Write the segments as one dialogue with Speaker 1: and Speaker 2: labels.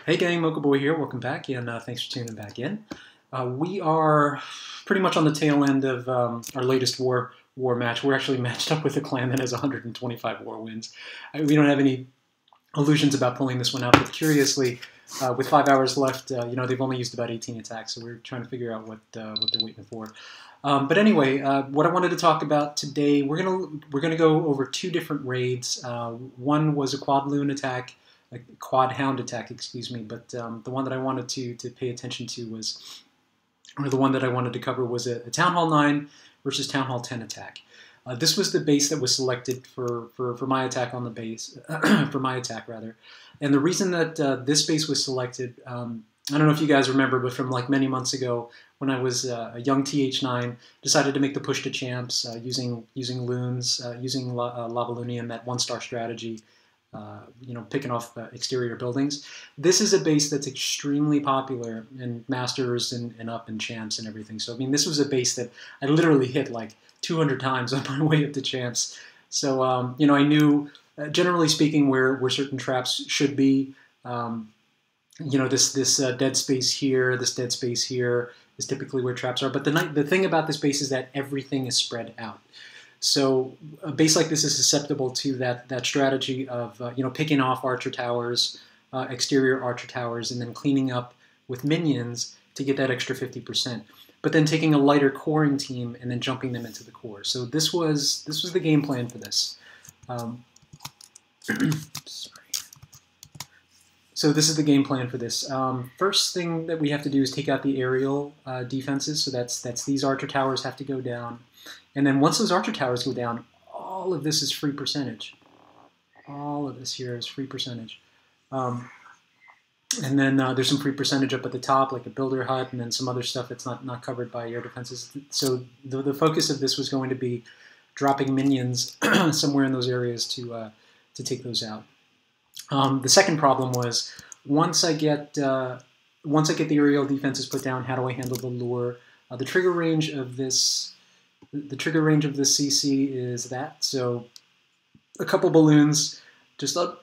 Speaker 1: Hey gang, Mocha Boy here. Welcome back, and thanks for tuning back in. We are pretty much on the tail end of our latest war match. We're actually matched up with a clan that has 125 war wins. We don't have any illusions about pulling this one out, but curiously, with 5 hours left, they've only used about 18 attacks, so we're trying to figure out what they're waiting for. But anyway, what I wanted to talk about today, we're gonna go over two different raids. One was a quad loon attack. A quad hound attack, excuse me, but the one that I wanted to pay attention to was, or the one that I wanted to cover was a Town Hall 9 versus Town Hall 10 attack. This was the base that was selected for my attack on the base, for my attack rather. And the reason that this base was selected, I don't know if you guys remember, but from like many months ago, when I was a young TH9, decided to make the push to champs using loons, using Lavalunian, that one-star strategy. Picking off exterior buildings. This is a base that's extremely popular in Masters and up in Champs and everything. So, I mean, this was a base that I literally hit like 200 times on my way up to Champs. So, I knew, generally speaking, where certain traps should be. This dead space here, this dead space here is typically where traps are. But the thing about this base is that everything is spread out. So a base like this is susceptible to that strategy of picking off archer towers, exterior archer towers, and then cleaning up with minions to get that extra 50%. But then taking a lighter coring team and then jumping them into the core. So this was the game plan for this. Sorry. So this is the game plan for this. First thing that we have to do is take out the aerial defenses. So that's these archer towers have to go down. And then once those archer towers go down, all of this is free percentage. All of this here is free percentage. And then there's some free percentage up at the top, like a builder hut, and then some other stuff that's not covered by air defenses. So the focus of this was going to be dropping minions somewhere in those areas to take those out. The second problem was once I get the aerial defenses put down, how do I handle the lure? The trigger range of this. The trigger range of this CC is that, so a couple balloons, just on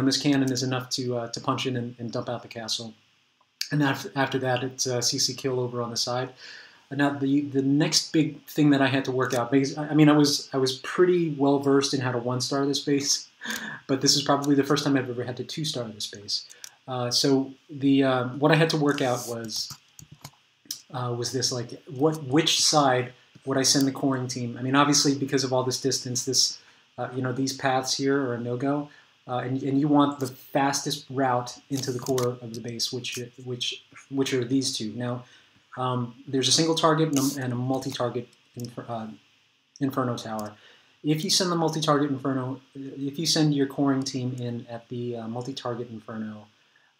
Speaker 1: this cannon is enough to punch in and dump out the castle. And after that, it's CC kill over on the side. Now the next big thing that I had to work out, because I mean I was pretty well versed in how to 1-star this base, but this is probably the first time I've ever had to 2-star this base. So what I had to work out was this, like which side would I send the coring team? I mean, obviously, because of all this distance, these paths here are a no-go, and you want the fastest route into the core of the base, which are these two. Now, there's a single target and a multi-target Inferno tower. If you send the multi-target Inferno, if you send your coring team in at the multi-target Inferno,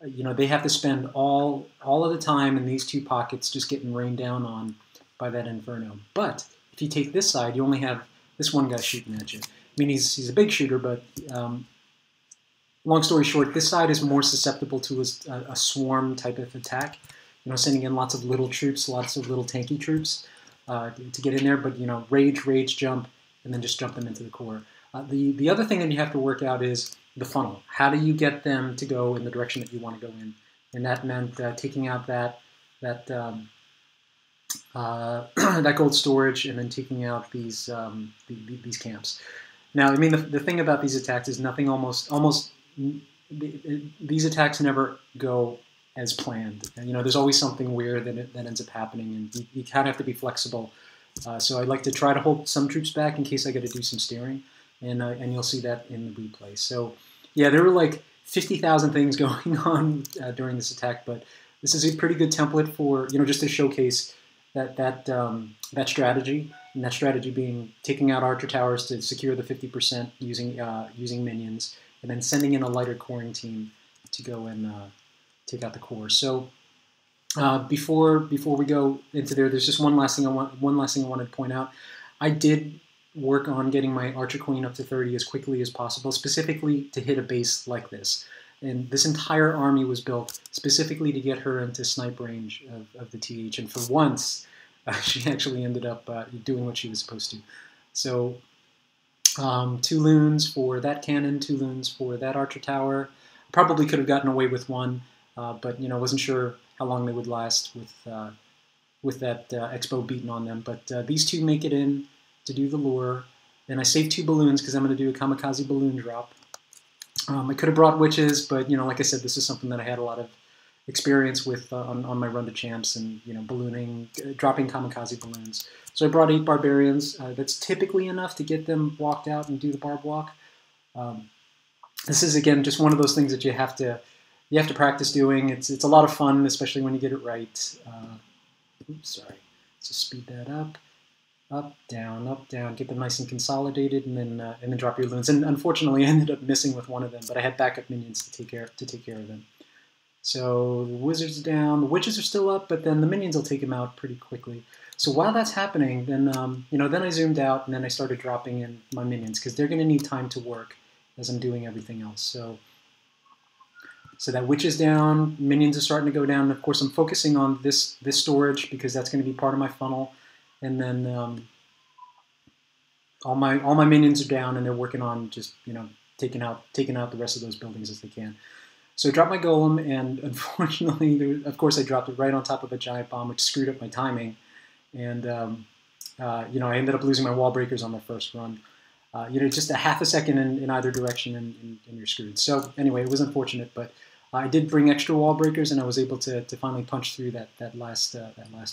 Speaker 1: they have to spend all of the time in these two pockets just getting rained down on by that Inferno. But if you take this side, you only have this one guy shooting at you. I mean, he's a big shooter, but long story short, this side is more susceptible to a swarm type of attack. Sending in lots of little troops, lots of little tanky troops to get in there. But rage, jump, and then just jump them into the core. The other thing that you have to work out is the funnel. How do you get them to go in the direction that you want to go in? And that meant taking out that gold storage and then taking out these camps. Now, I mean, the thing about these attacks is these attacks never go as planned. And, there's always something weird that ends up happening, and you kind of have to be flexible. So I like to try to hold some troops back in case I got to do some steering, and you'll see that in the replay. So yeah, there were like 50,000 things going on during this attack, but this is a pretty good template for just to showcase that strategy, and that strategy being taking out archer towers to secure the 50% using minions, and then sending in a lighter coring team to go and take out the core. So before we go into there's just one last thing I wanted to point out. I did work on getting my archer queen up to 30 as quickly as possible, specifically to hit a base like this. And this entire army was built specifically to get her into snipe range of the TH. And for once, she actually ended up doing what she was supposed to. So 2 loons for that cannon, 2 loons for that archer tower. Probably could have gotten away with 1, but wasn't sure how long they would last with that Expo beaten on them. But these two make it in to do the lure. And I saved 2 balloons because I'm going to do a kamikaze balloon drop. I could have brought witches, but like I said, this is something that I had a lot of experience with on my run to champs and ballooning, dropping kamikaze balloons. So I brought 8 barbarians. That's typically enough to get them walked out and do the barb walk. This is again just one of those things that you have to practice doing. It's a lot of fun, especially when you get it right. Oops, sorry. Let's just speed that up. Up, down, get them nice and consolidated, and then drop your balloons. And unfortunately, I ended up missing with one of them, but I had backup minions to take care of them. So the wizard's down, the witches are still up, but then the minions will take them out pretty quickly. So while that's happening, then then I zoomed out and then I started dropping in my minions because they're going to need time to work as I'm doing everything else. So that witch is down, minions are starting to go down. And of course, I'm focusing on this storage because that's going to be part of my funnel. And then all my minions are down, and they're working on just taking out the rest of those buildings as they can. So I dropped my golem, and unfortunately, of course, I dropped it right on top of a giant bomb, which screwed up my timing. And I ended up losing my wall breakers on the first run. Just a half a second in either direction, and you're screwed. So anyway, it was unfortunate, but I did bring extra wall breakers, and I was able to finally punch through that last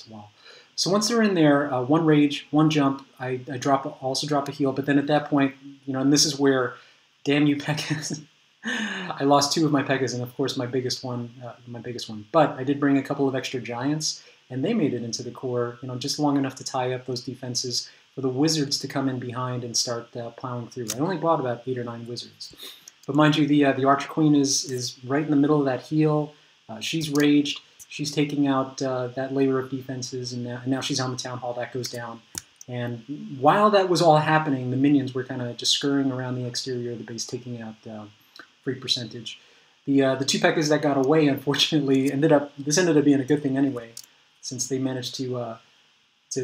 Speaker 1: wall. So once they're in there, 1 rage, 1 jump, I also drop a heal. But then at that point, and this is where, damn you, Pekkas. I lost 2 of my Pekkas, and of course my biggest one. But I did bring a couple of extra giants, and they made it into the core, just long enough to tie up those defenses for the wizards to come in behind and start plowing through. I only brought about 8 or 9 wizards. But mind you, the Archer Queen is right in the middle of that heal. She's raged. She's taking out that layer of defenses, and now she's on the Town Hall. That goes down. And while that was all happening, the minions were kind of just scurrying around the exterior of the base, taking out free percentage. The 2 Pekkas that got away, unfortunately, ended up being a good thing anyway, since they managed to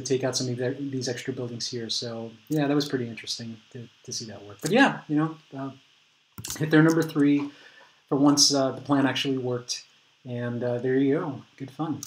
Speaker 1: take out some of these extra buildings here. So yeah, that was pretty interesting to see that work. But yeah, hit their number 3 for once the plan actually worked. And there you go. Good fun.